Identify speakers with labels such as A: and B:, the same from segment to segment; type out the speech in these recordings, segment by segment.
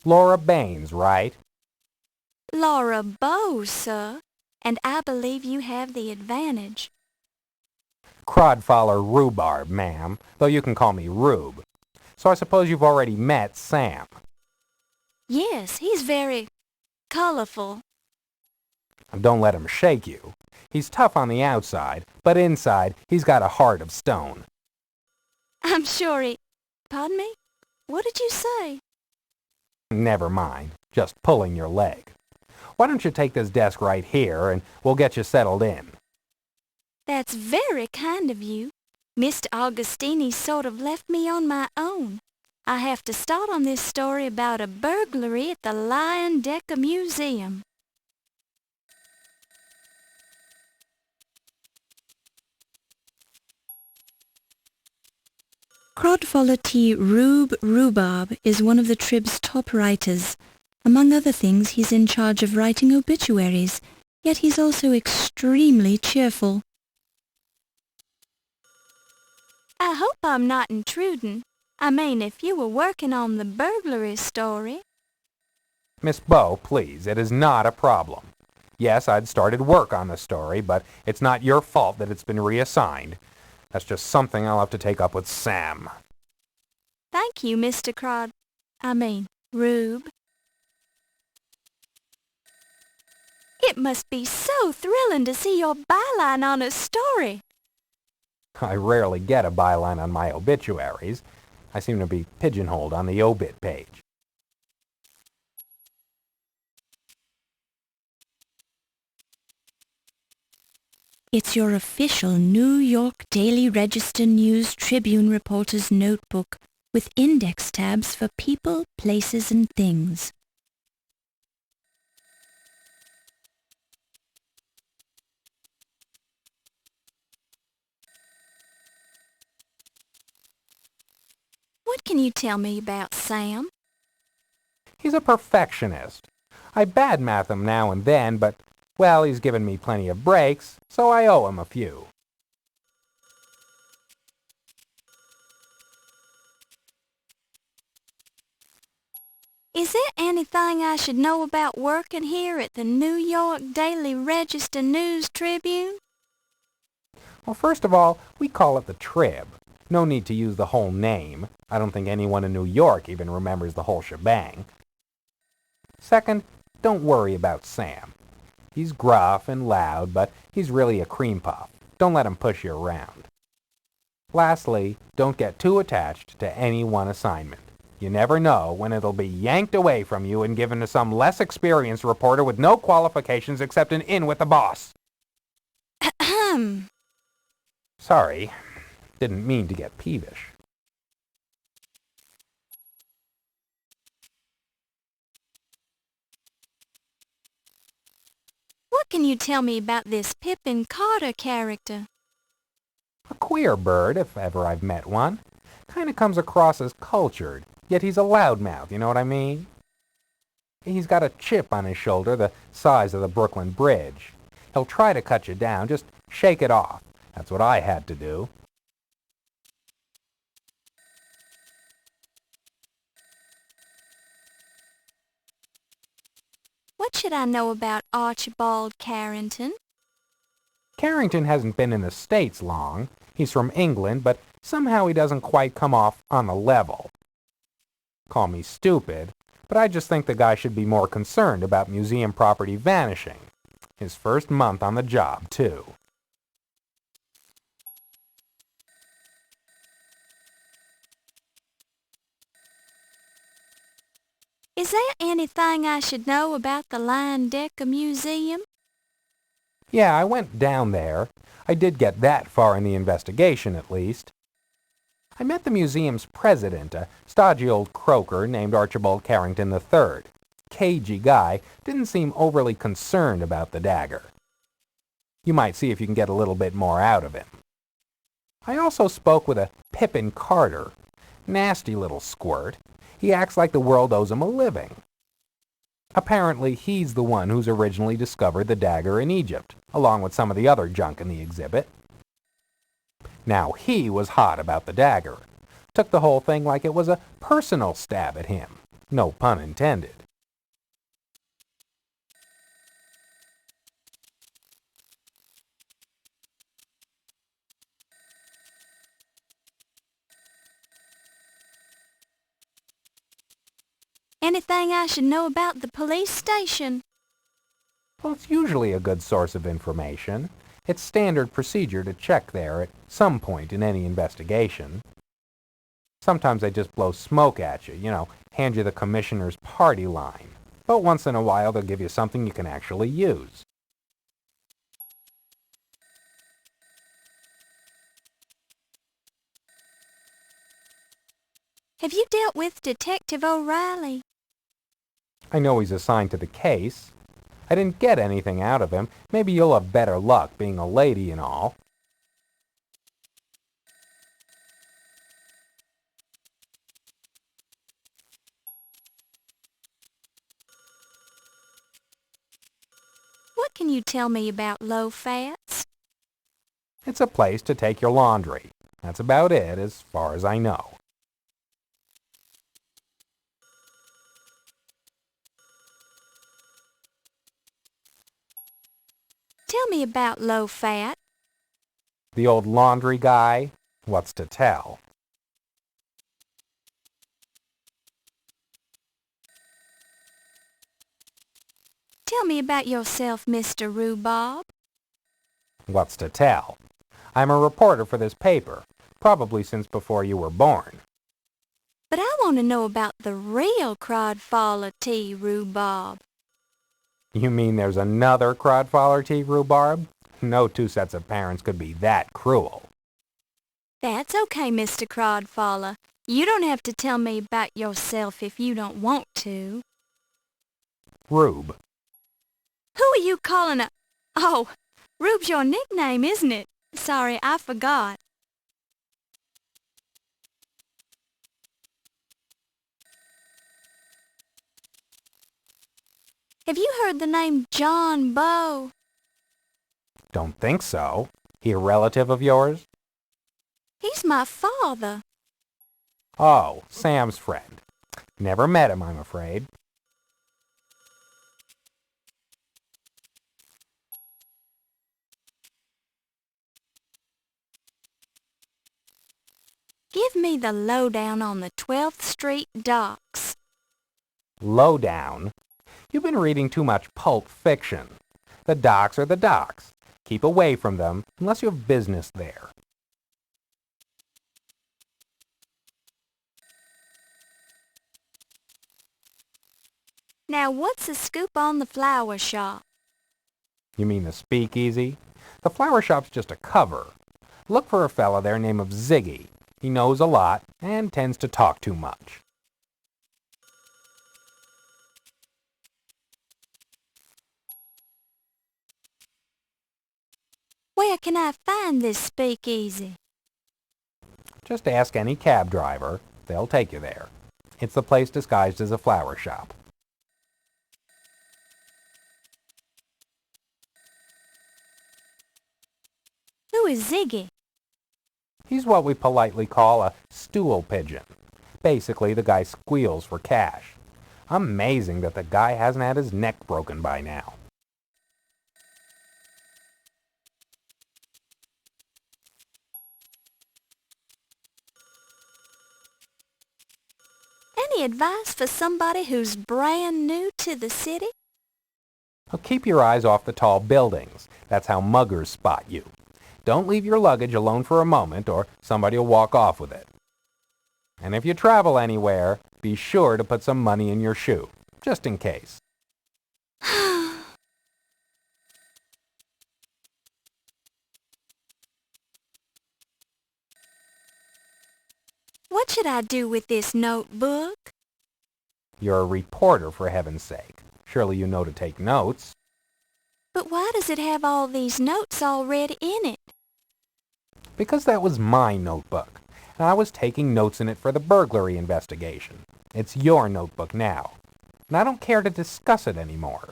A: Laura Baines, right?
B: Laura Bow, sir, and I believe you have the advantage.
A: Crodfoller Rhubarb, ma'am, though you can call me Rube. So I suppose you've already met Sam.
B: Yes, he's very colorful.
A: Don't let him shake you. He's tough on the outside, but inside he's got a heart of stone.
B: I'm sure he... Pardon me? What did you say?
A: Never mind, just pulling your leg. Why don't you take this desk right here and we'll get you settled in?
B: That's very kind of you. Mr. Augustini sort of left me on my own. I have to start on this story about a burglary at the Lion Decker Museum.
C: Crodfoller T. Rhubarb is one of the Trib's top writers. Among other things, he's in charge of writing obituaries, yet he's also extremely cheerful.
B: I hope I'm not intruding. I mean, if you were working on the burglary story.
A: Miss Bow, please, it is not a problem. Yes, I'd started work on the story, but it's not your fault that it's been reassigned. That's just something I'll have to take up with Sam.
B: Thank you, Mr. Rube. It must be so thrilling to see your byline on a story.
A: I rarely get a byline on my obituaries. I seem to be pigeonholed on the obit page.
C: It's your official New York Daily Register News Tribune reporter's notebook with index tabs for people, places, and things.
B: What can you tell me about Sam?
A: He's a perfectionist. I badmouth him now and then, but, well, he's given me plenty of breaks, so I owe him a few.
B: Is there anything I should know about working here at the New York Daily Register News Tribune?
A: Well, first of all, we call it the Trib. No need to use the whole name. I don't think anyone in New York even remembers the whole shebang. Second, don't worry about Sam. He's gruff and loud, but he's really a cream puff. Don't let him push you around. Lastly, don't get too attached to any one assignment. You never know when it'll be yanked away from you and given to some less experienced reporter with no qualifications except an in with the boss.
B: Ahem.
A: Sorry, didn't mean to get peevish.
B: What can you tell me about this Pippin Carter character?
A: A queer bird, if ever I've met one. Kind of comes across as cultured, yet he's a loudmouth, you know what I mean? He's got a chip on his shoulder the size of the Brooklyn Bridge. He'll try to cut you down, just shake it off. That's what I had to do.
B: What should I know about Archibald Carrington?
A: Carrington hasn't been in the States long. He's from England, but somehow he doesn't quite come off on the level. Call me stupid, but I just think the guy should be more concerned about museum property vanishing. His first month on the job, too.
B: Is there anything I should know about the Lion Decker Museum?
A: Yeah, I went down there. I did get that far in the investigation, at least. I met the museum's president, a stodgy old croaker named Archibald Carrington III. Cagey guy, didn't seem overly concerned about the dagger. You might see if you can get a little bit more out of him. I also spoke with a Pippin Carter. Nasty little squirt. He acts like the world owes him a living. Apparently, he's the one who's originally discovered the dagger in Egypt, along with some of the other junk in the exhibit. Now he was hot about the dagger. Took the whole thing like it was a personal stab at him. No pun intended.
B: Anything I should know about the police station?
A: Well, it's usually a good source of information. It's standard procedure to check there at some point in any investigation. Sometimes they just blow smoke at you, hand you the commissioner's party line. But once in a while they'll give you something you can actually use.
B: Have you dealt with Detective O'Reilly?
A: I know he's assigned to the case. I didn't get anything out of him. Maybe you'll have better luck being a lady and all.
B: What can you tell me about low fats?
A: It's a place to take your laundry. That's about it, as far as I know.
B: Tell me about low fat.
A: The old laundry guy? What's to tell?
B: Tell me about yourself, Mr. Rhubarb.
A: What's to tell? I'm a reporter for this paper, probably since before you were born.
B: But I want to know about the real Crodfaller tea, Rhubarb.
A: You mean there's another Crodfaller tea, Rhubarb? No two sets of parents could be that cruel.
B: That's okay, Mr. Crodfaller. You don't have to tell me about yourself if you don't want to.
A: Rube.
B: Who are you calling a... Oh, Rube's your nickname, isn't it? Sorry, I forgot. Have you heard the name John Bow?
A: Don't think so. He a relative of yours?
B: He's my father.
A: Oh, Sam's friend. Never met him, I'm afraid.
B: Give me the lowdown on the 12th Street docks.
A: Lowdown? You've been reading too much pulp fiction. The docks are the docks. Keep away from them unless you have business there.
B: Now, what's the scoop on the flower shop?
A: You mean the speakeasy? The flower shop's just a cover. Look for a fella there named of Ziggy. He knows a lot and tends to talk too much.
B: Where can I find this speakeasy?
A: Just ask any cab driver. They'll take you there. It's the place disguised as a flower shop.
B: Who is Ziggy?
A: He's what we politely call a stool pigeon. Basically, the guy squeals for cash. Amazing that the guy hasn't had his neck broken by now.
B: Any advice for somebody who's brand new to the city?
A: Well, keep your eyes off the tall buildings. That's how muggers spot you. Don't leave your luggage alone for a moment or somebody will walk off with it. And if you travel anywhere, be sure to put some money in your shoe, just in case.
B: What should I do with this notebook?
A: You're a reporter, for heaven's sake. Surely you know to take notes.
B: But why does it have all these notes already in it?
A: Because that was my notebook, and I was taking notes in it for the burglary investigation. It's your notebook now, and I don't care to discuss it anymore.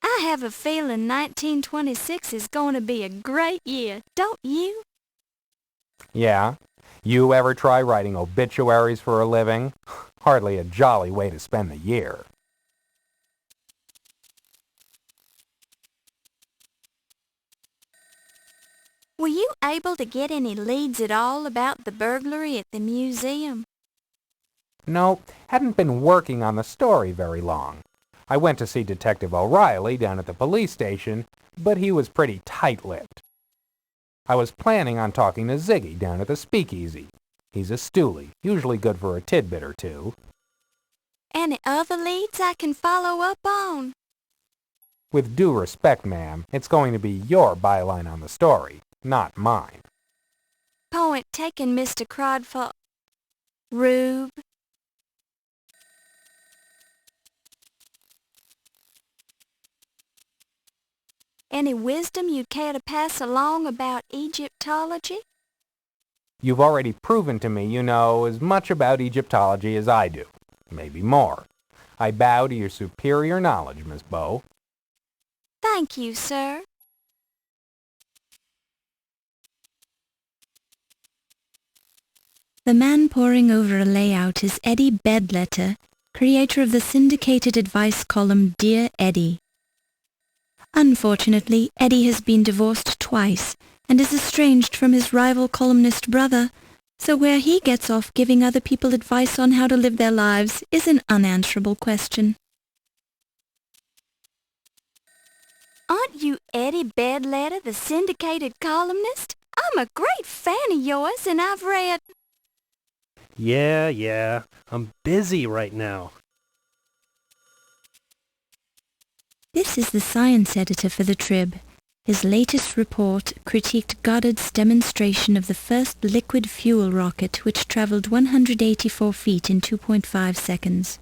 B: I I have a feeling 1926 is going to be a great year, don't you?
A: Yeah? You ever try writing obituaries for a living? Hardly a jolly way to spend the year.
B: Were you able to get any leads at all about the burglary at the museum?
A: No, hadn't been working on the story very long. I went to see Detective O'Reilly down at the police station, but he was pretty tight-lipped. I was planning on talking to Ziggy down at the speakeasy. He's a stoolie, usually good for a tidbit or two.
B: Any other leads I can follow up on?
A: With due respect, ma'am, it's going to be your byline on the story, not mine.
B: Point taken, Mr. Crodford. Rube. Any wisdom you'd care to pass along about Egyptology?
A: You've already proven to me you know as much about Egyptology as I do. Maybe more. I bow to your superior knowledge, Miss Bow.
B: Thank you, sir.
C: The man poring over a layout is Eddie Bedletter, creator of the syndicated advice column Dear Eddie. Unfortunately, Eddie has been divorced twice and is estranged from his rival columnist brother, so where he gets off giving other people advice on how to live their lives is an unanswerable question.
B: Aren't you Eddie Bedletter, the syndicated columnist? I'm a great fan of yours, and I've read...
D: Yeah, I'm busy right now.
C: This is the science editor for the Trib. His latest report critiqued Goddard's demonstration of the first liquid fuel rocket, which traveled 184 feet in 2.5 seconds.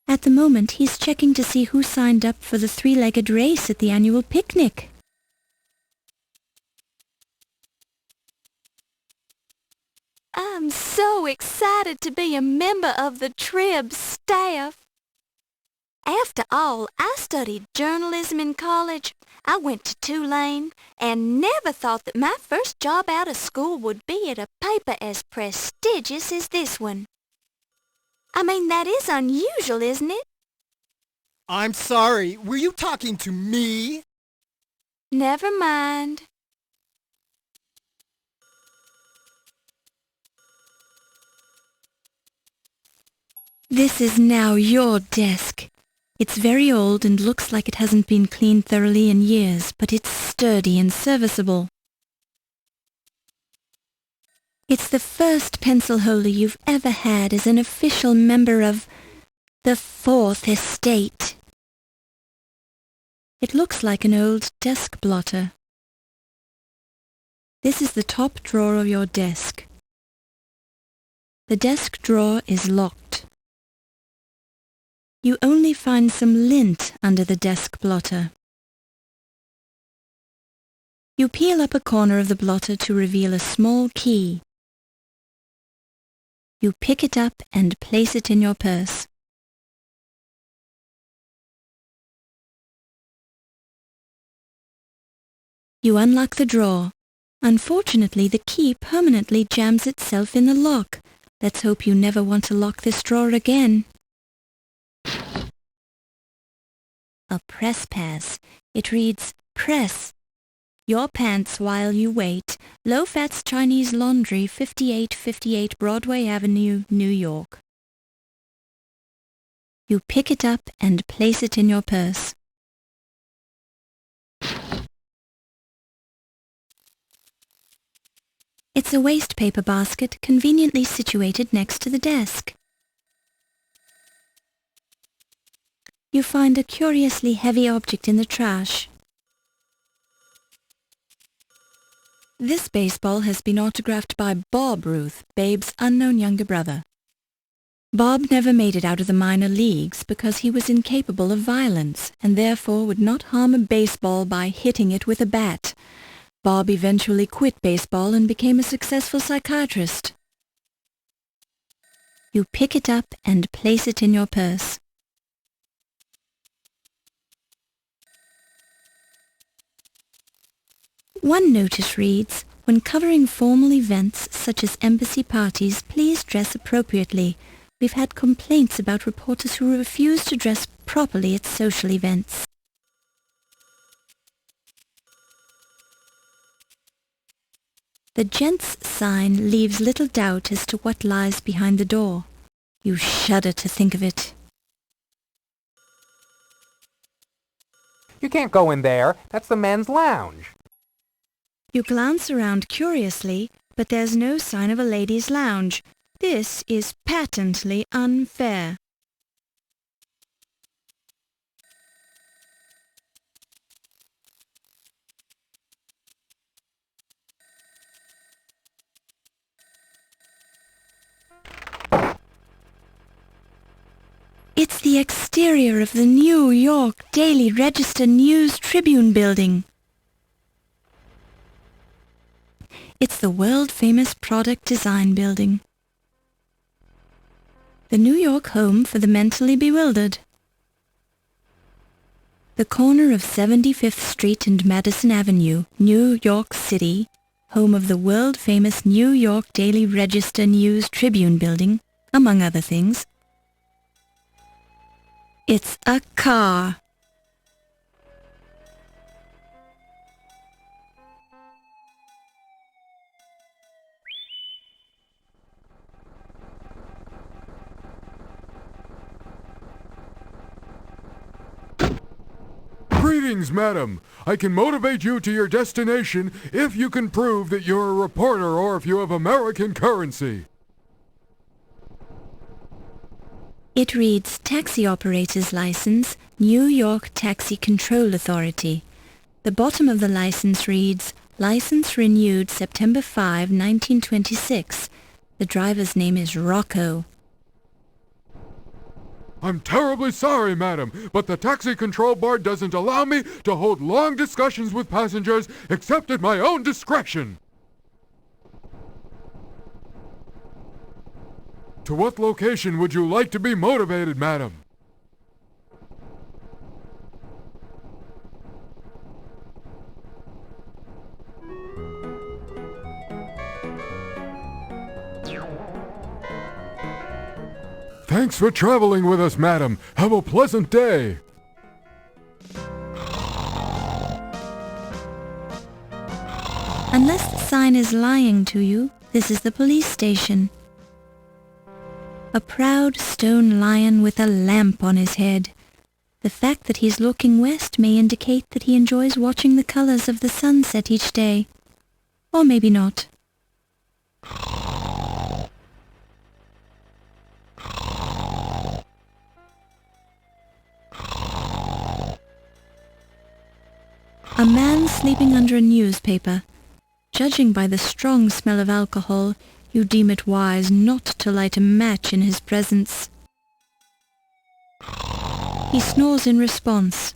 C: At the moment, he's checking to see who signed up for the three-legged race at the annual picnic.
B: I'm so excited to be a member of the Trib staff. After all, I studied journalism in college. I went to Tulane and never thought that my first job out of school would be at a paper as prestigious as this one. I mean, that is unusual, isn't it?
E: I'm sorry, were you talking to me?
B: Never mind.
C: This is now your desk. It's very old and looks like it hasn't been cleaned thoroughly in years, but it's sturdy and serviceable. It's the first pencil holder you've ever had as an official member of the Fourth Estate. It looks like an old desk blotter. This is the top drawer of your desk. The desk drawer is locked. You only find some lint under the desk blotter. You peel up a corner of the blotter to reveal a small key. You pick it up and place it in your purse. You unlock the drawer. Unfortunately, the key permanently jams itself in the lock. Let's hope you never want to lock this drawer again. A press pass. It reads, Press. Your pants while you wait. Low-Fats Chinese Laundry, 5858 Broadway Avenue, New York. You pick it up and place it in your purse. It's a waste paper basket conveniently situated next to the desk. You find a curiously heavy object in the trash. This baseball has been autographed by Bob Ruth, Babe's unknown younger brother. Bob never made it out of the minor leagues because he was incapable of violence and therefore would not harm a baseball by hitting it with a bat. Bob eventually quit baseball and became a successful psychiatrist. You pick it up and place it in your purse. One notice reads, "When covering formal events such as embassy parties, please dress appropriately. We've had complaints about reporters who refuse to dress properly at social events." The gents' sign leaves little doubt as to what lies behind the door. You shudder to think of it.
A: You can't go in there. That's the men's lounge.
C: You glance around curiously, but there's no sign of a ladies' lounge. This is patently unfair. It's the exterior of the New York Daily Register News Tribune building. It's the world-famous Product Design Building. The New York home for the mentally bewildered. The corner of 75th Street and Madison Avenue, New York City, home of the world-famous New York Daily Register News Tribune building, among other things. It's a car.
F: Greetings, madam. I can motivate you to your destination if you can prove that you're a reporter or if you have American currency.
C: It reads Taxi Operator's License, New York Taxi Control Authority. The bottom of the license reads, License renewed September 5, 1926. The driver's name is Rocco.
F: I'm terribly sorry, madam, but the Taxi Control Board doesn't allow me to hold long discussions with passengers except at my own discretion. To what location would you like to be motivated, madam? Thanks for traveling with us, madam. Have a pleasant day.
C: Unless the sign is lying to you, this is the police station. A proud stone lion with a lamp on his head. The fact that he's looking west may indicate that he enjoys watching the colors of the sunset each day. Or maybe not. A man sleeping under a newspaper. Judging by the strong smell of alcohol, you deem it wise not to light a match in his presence. He snores in response.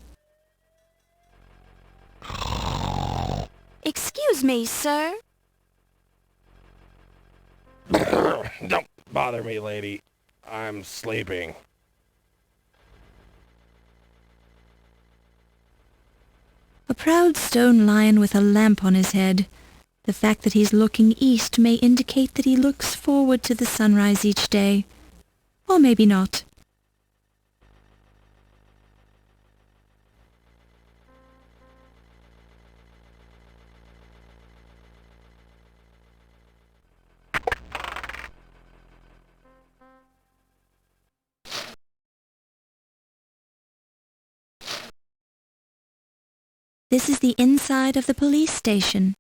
B: Excuse me, sir.
G: Don't bother me, lady. I'm sleeping.
C: A proud stone lion with a lamp on his head. The fact that he's looking east may indicate that he looks forward to the sunrise each day. Or maybe not. This is the inside of the police station.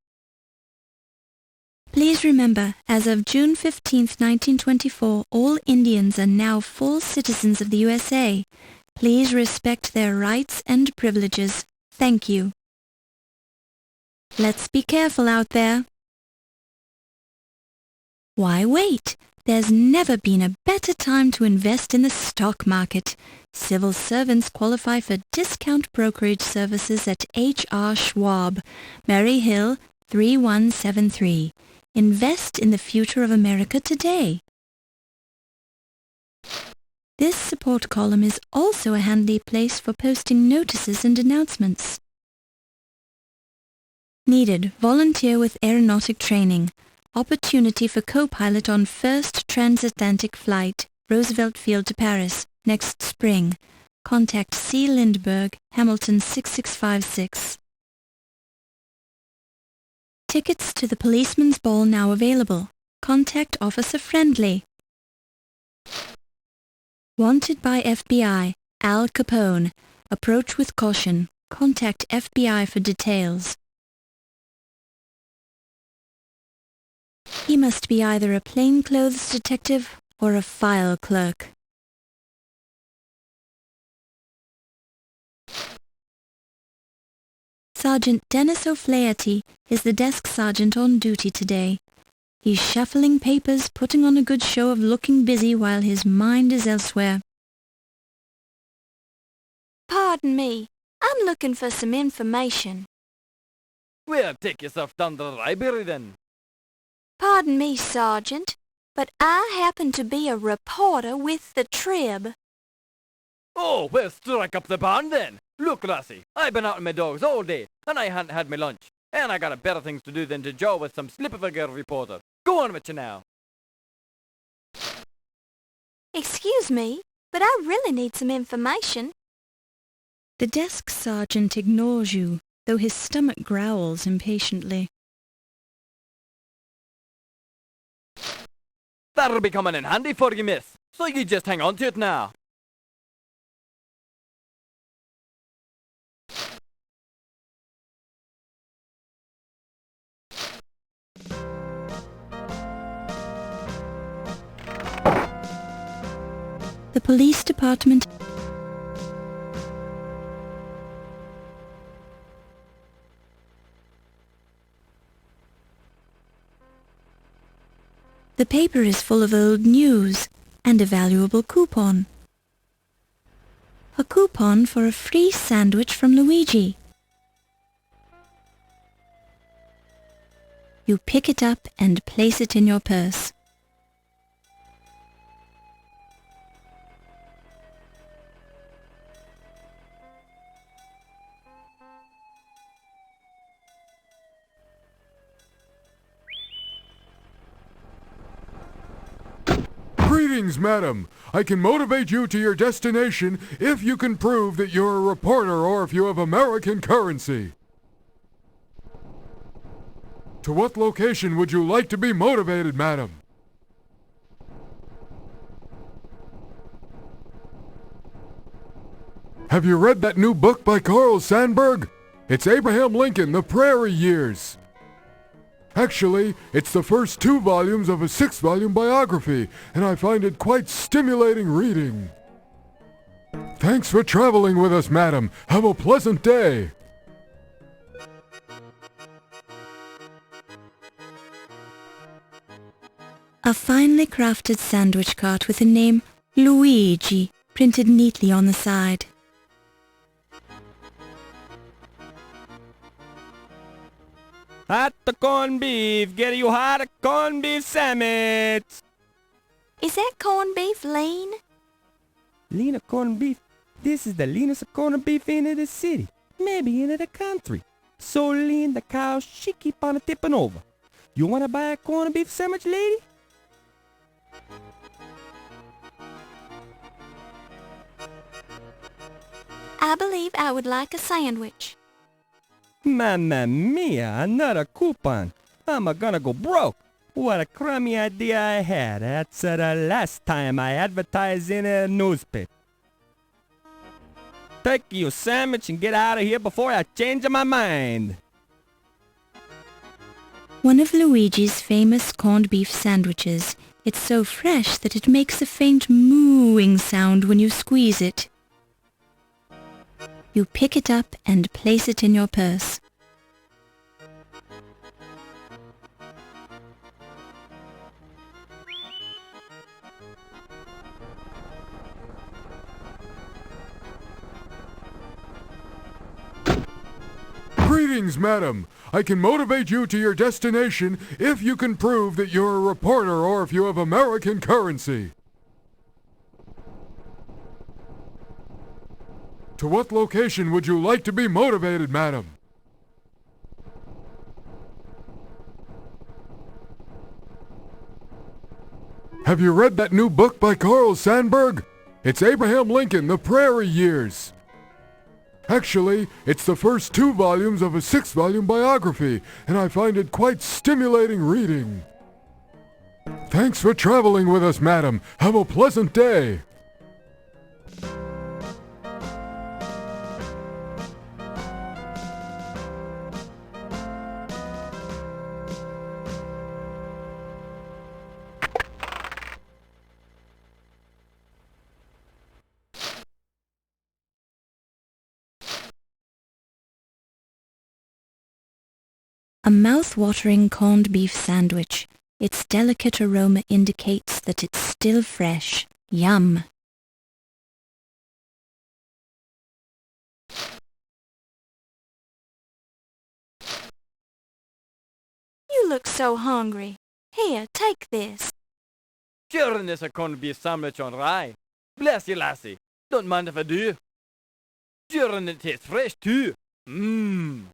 C: Please remember, as of June 15, 1924, all Indians are now full citizens of the USA. Please respect their rights and privileges. Thank you. Let's be careful out there. Why wait? There's never been a better time to invest in the stock market. Civil servants qualify for discount brokerage services at H.R. Schwab, Mary Hill, 3173. Invest in the future of America today. This support column is also a handy place for posting notices and announcements. Needed, volunteer with aeronautic training. Opportunity for co-pilot on first transatlantic flight, Roosevelt Field to Paris, next spring. Contact C. Lindbergh, Hamilton 6656. Tickets to the Policeman's Ball now available. Contact Officer Friendly. Wanted by FBI, Al Capone. Approach with caution. Contact FBI for details. He must be either a plainclothes detective or a file clerk. Sergeant Dennis O'Flaherty is the desk sergeant on duty today. He's shuffling papers, putting on a good show of looking busy while his mind is elsewhere.
B: Pardon me, I'm looking for some information.
H: Well, take yourself down to the library then.
B: Pardon me, Sergeant, but I happen to be a reporter with the Trib.
H: Oh, well, strike up the barn then. Look, lassie, I've been out with my dogs all day, and I hadn't had my lunch. And I got a better things to do than to jaw with some slip of a girl reporter. Go on with you now.
B: Excuse me, but I really need some information.
C: The desk sergeant ignores you, though his stomach growls impatiently.
H: That'll be coming in handy for you, miss. So you just hang on to it now.
C: The police department. The paper is full of old news and a valuable coupon. A coupon for a free sandwich from Luigi. You pick it up and place it in your purse.
F: Greetings, madam. I can motivate you to your destination if you can prove that you're a reporter or if you have American currency. To what location would you like to be motivated, madam? Have you read that new book by Carl Sandburg? It's Abraham Lincoln, The Prairie Years. Actually, it's the first 2 volumes of a 6-volume biography, and I find it quite stimulating reading. Thanks for traveling with us, madam. Have a pleasant day.
C: A finely crafted sandwich cart with the name Luigi printed neatly on the side.
I: Hot corned beef, get you hot corned beef sandwich.
B: Is that corned beef lean?
I: Lean corned beef. This is the leanest corned beef in the city, maybe in the country. So lean the cow she keep on tipping over. You wanna buy a corned beef sandwich, lady?
B: I believe I would like a sandwich.
I: Mamma mia, another coupon. I'm gonna go broke. What a crummy idea I had. That's the last time I advertised in a newspaper. Take your sandwich and get out of here before I change my mind.
C: One of Luigi's famous corned beef sandwiches. It's so fresh that it makes a faint mooing sound when you squeeze it. You pick it up and place it in your purse.
F: Greetings, madam. I can motivate you to your destination if you can prove that you're a reporter or if you have American currency. To what location would you like to be motivated, madam? Have you read that new book by Carl Sandburg? It's Abraham Lincoln, The Prairie Years. Actually, it's the first 2 volumes of a 6-volume biography, and I find it quite stimulating reading. Thanks for traveling with us, madam. Have a pleasant day.
C: A mouth-watering corned beef sandwich. Its delicate aroma indicates that it's still fresh. Yum!
B: You look so hungry. Here, take this.
H: Sure, this a corned beef sandwich on rye. Bless you, lassie. Don't mind if I do. Sure, and it tastes fresh too. Mmm.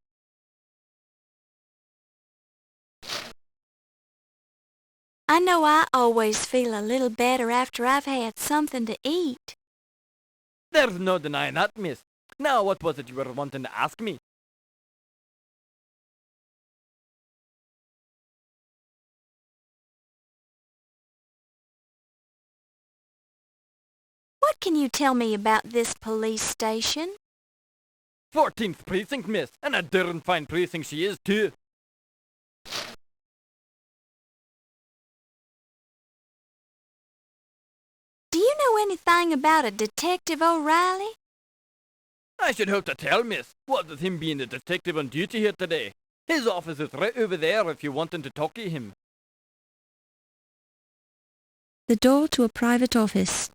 B: I know I always feel a little better after I've had something to eat.
H: There's no denying that, miss. Now, what was it you were wanting to ask me?
B: What can you tell me about this police station?
H: 14th precinct, miss, and a darn fine precinct she is too.
B: Do you know anything about a Detective O'Reilly?
H: I should hope to tell, miss. What with him being the detective on duty here today. His office is right over there if you're wanting to talk to him.
C: The door to a private office.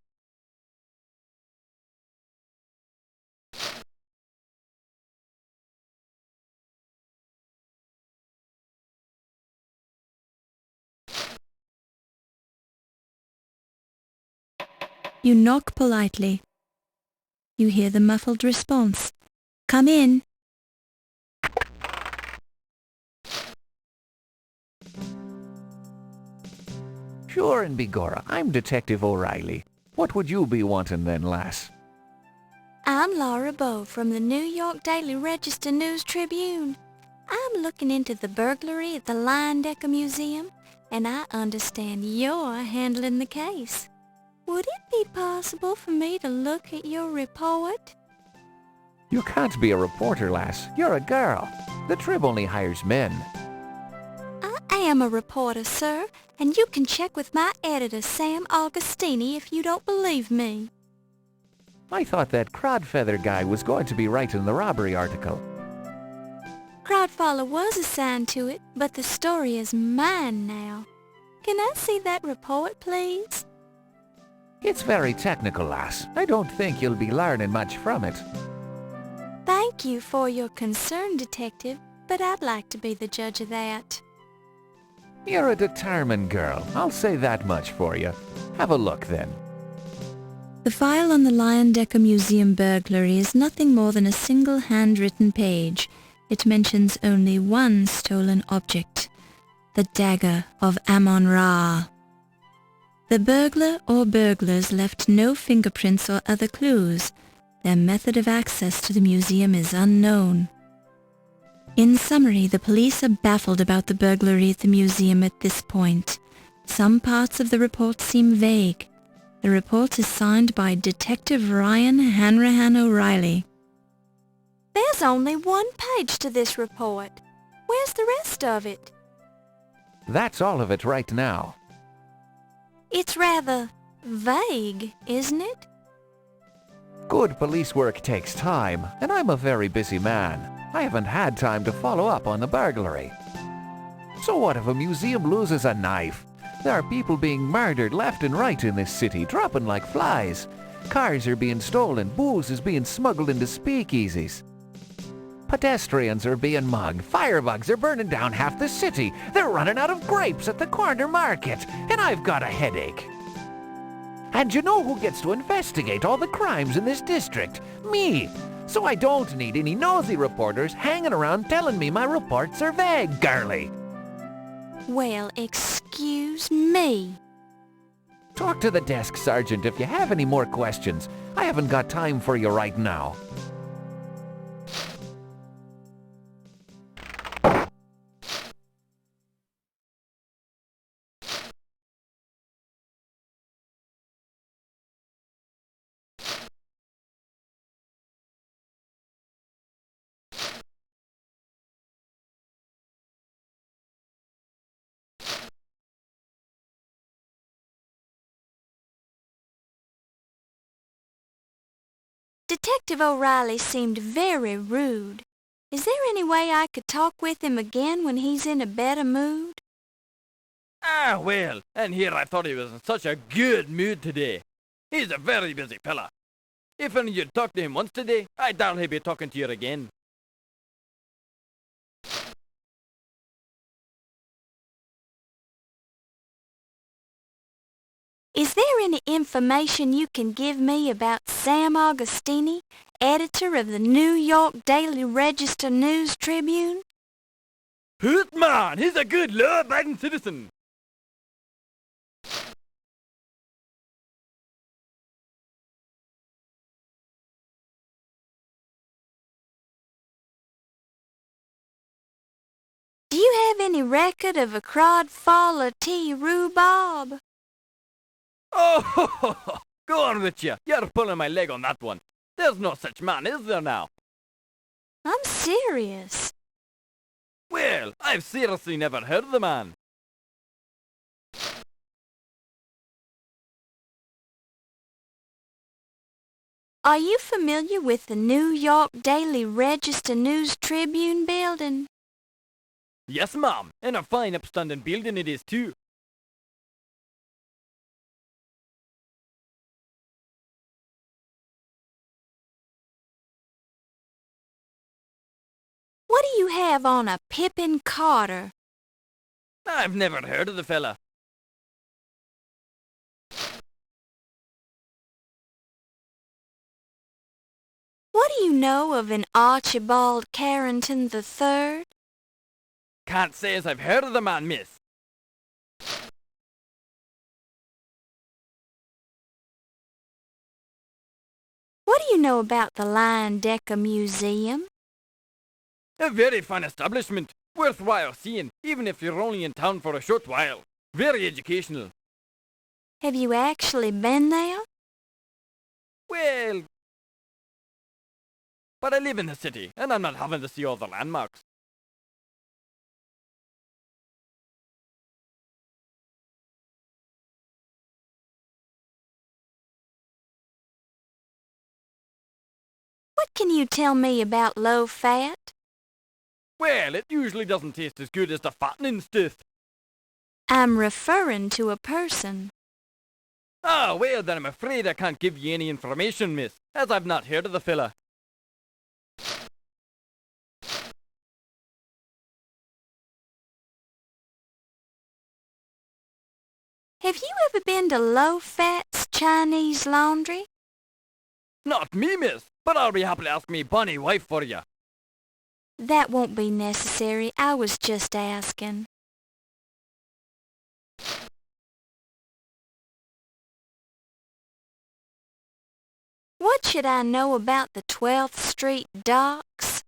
C: You knock politely. You hear the muffled response. Come in.
J: Sure and begorra, I'm Detective O'Reilly. What would you be wanting then, lass?
B: I'm Laura Bowe from the New York Daily Register News Tribune. I'm looking into the burglary at the Leyendecker Museum, and I understand you're handling the case. Would it be possible for me to look at your report?
J: You can't be a reporter, lass. You're a girl. The Trib only hires men.
B: I am a reporter, sir, and you can check with my editor, Sam Augustini, if you don't believe me.
J: I thought that Crodfeather guy was going to be writing the robbery article.
B: Crodfaller was assigned to it, but the story is mine now. Can I see that report, please?
J: It's very technical, lass. I don't think you'll be learning much from it.
B: Thank you for your concern, Detective, but I'd like to be the judge of that.
J: You're a determined girl. I'll say that much for you. Have a look, then.
C: The file on the Leyendecker Museum burglary is nothing more than a single handwritten page. It mentions only one stolen object, the Dagger of Amon-Ra. The burglar or burglars left no fingerprints or other clues. Their method of access to the museum is unknown. In summary, the police are baffled about the burglary at the museum at this point. Some parts of the report seem vague. The report is signed by Detective Ryan Hanrahan O'Reilly.
B: There's only one page to this report. Where's the rest of it?
J: That's all of it right now.
B: It's rather vague, isn't it?
J: Good police work takes time, and I'm a very busy man. I haven't had time to follow up on the burglary. So what if a museum loses a knife? There are people being murdered left and right in this city, dropping like flies. Cars are being stolen, booze is being smuggled into speakeasies. Pedestrians are being mugged, firebugs are burning down half the city, they're running out of grapes at the corner market, and I've got a headache. And you know who gets to investigate all the crimes in this district? Me! So I don't need any nosy reporters hanging around telling me my reports are vague, girlie.
B: Well, excuse me.
J: Talk to the desk sergeant if you have any more questions. I haven't got time for you right now.
B: Detective O'Reilly seemed very rude. Is there any way I could talk with him again when he's in a better mood?
H: Ah, well, and here I thought he was in such a good mood today. He's a very busy fella. If only you'd talked to him once today, I doubt he'd be talking to you again.
B: Is there any information you can give me about Sam Augustini, editor of the New York Daily Register News Tribune?
H: Hoot man, he's a good law-abiding citizen.
B: Do you have any record of a crod fall or tea rhubarb?
H: Oh, go on with you. You're pulling my leg on that one. There's no such man, is there now?
B: I'm serious.
H: Well, I've seriously never heard of the man.
B: Are you familiar with the New York Daily Register News Tribune building?
H: Yes, ma'am, and a fine upstanding building it is too.
B: What do you have on a Pippin Carter?
H: I've never heard of the fella.
B: What do you know of an Archibald Carrington III?
H: Can't say as I've heard of the man, miss.
B: What do you know about the Lion Decker Museum?
H: A very fine establishment, worthwhile seeing, even if you're only in town for a short while. Very educational.
B: Have you actually been there?
H: Well, but I live in the city, and I'm not having to see all the landmarks.
B: What can you tell me about low fat?
H: Well, it usually doesn't taste as good as the fattening stuff.
B: I'm referring to a person.
H: Ah, well, then I'm afraid I can't give you any information, miss, as I've not heard of the fella.
B: Have you ever been to Low Fat's Chinese Laundry?
H: Not me, miss, but I'll be happy to ask me bonny wife for you.
B: That won't be necessary. I was just asking. What should I know about the 12th Street docks?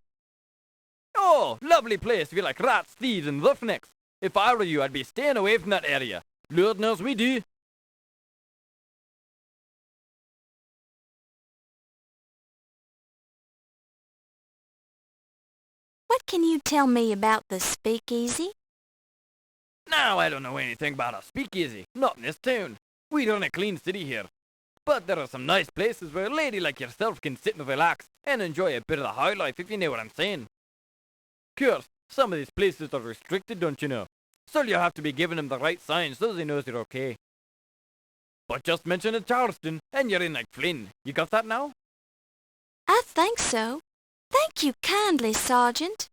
H: Oh, lovely place if you like rats, thieves, and roughnecks. If I were you, I'd be staying away from that area. Lord knows we do.
B: What can you tell me about the speakeasy?
H: Now, I don't know anything about a speakeasy, not in this town. We run a clean city here. But there are some nice places where a lady like yourself can sit and relax and enjoy a bit of the high life, if you know what I'm saying. Of course, some of these places are restricted, don't you know? So you'll have to be giving them the right signs so they knows you're okay. But just mention it Charleston, and you're in like Flynn. You got that now?
B: I think so. Thank you kindly, Sergeant.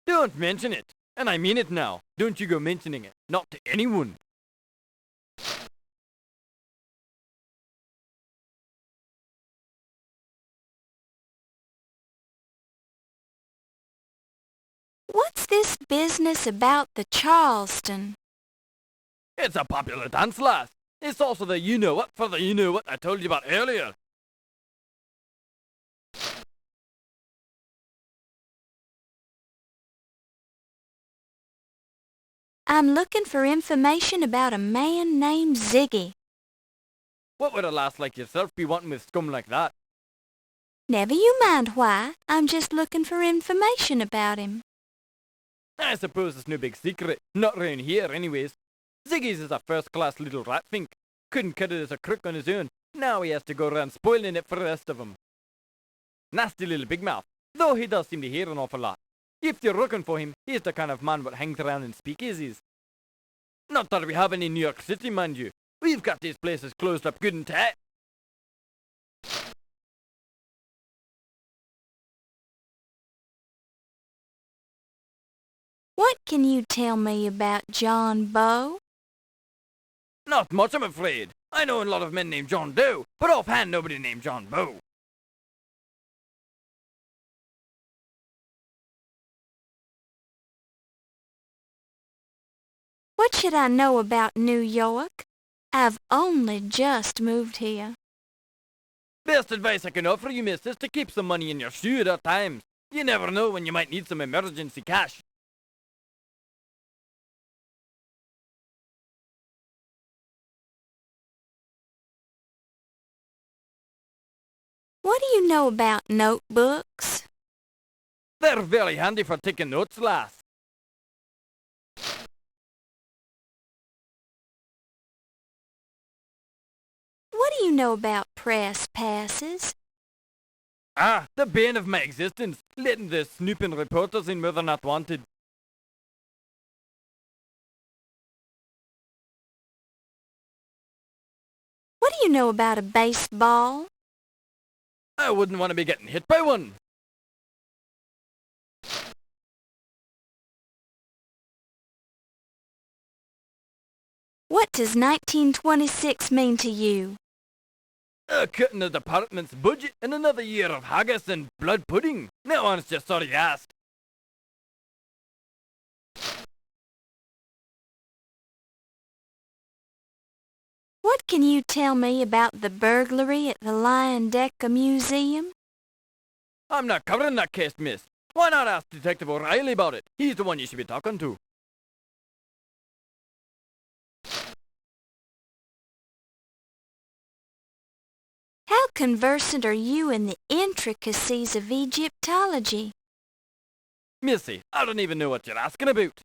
H: Don't mention it. And I mean it now. Don't you go mentioning it. Not to anyone.
B: What's this business about the Charleston?
H: It's a popular dance, lass. It's also the you-know-what for the you-know-what I told you about earlier.
B: I'm looking for information about a man named Ziggy.
H: What would a lass like yourself be wanting with scum like that?
B: Never you mind why. I'm just looking for information about him.
H: I suppose it's no big secret. Not round here, anyways. Ziggy's is a first-class little rat fink. Couldn't cut it as a crook on his own. Now he has to go around spoiling it for the rest of them. Nasty little big mouth, though he does seem to hear an awful lot. If you're looking for him, he's the kind of man what hangs around in speakeasies. Not that we have any in New York City, mind you. We've got these places closed up good and tight.
B: What can you tell me about John Bow?
H: Not much, I'm afraid. I know a lot of men named John Doe, but offhand nobody named John Bow.
B: What should I know about New York? I've only just moved here.
H: Best advice I can offer you, miss, is to keep some money in your shoe at all times. You never know when you might need some emergency cash.
B: What do you know about notebooks?
H: They're very handy for taking notes, lass.
B: What do you know about press passes?
H: Ah, the bane of my existence, letting the snooping reporters in where they're not wanted.
B: What do you know about a baseball?
H: I wouldn't want to be getting hit by one.
B: What does 1926 mean to you?
H: Cutting the department's budget and another year of haggis and blood pudding. No one's just sorry you asked.
B: What can you tell me about the burglary at the Lion Decker Museum?
H: I'm not covering that case, miss. Why not ask Detective O'Reilly about it? He's the one you should be talking to.
B: How conversant are you in the intricacies of Egyptology?
H: Missy, I don't even know what you're asking about.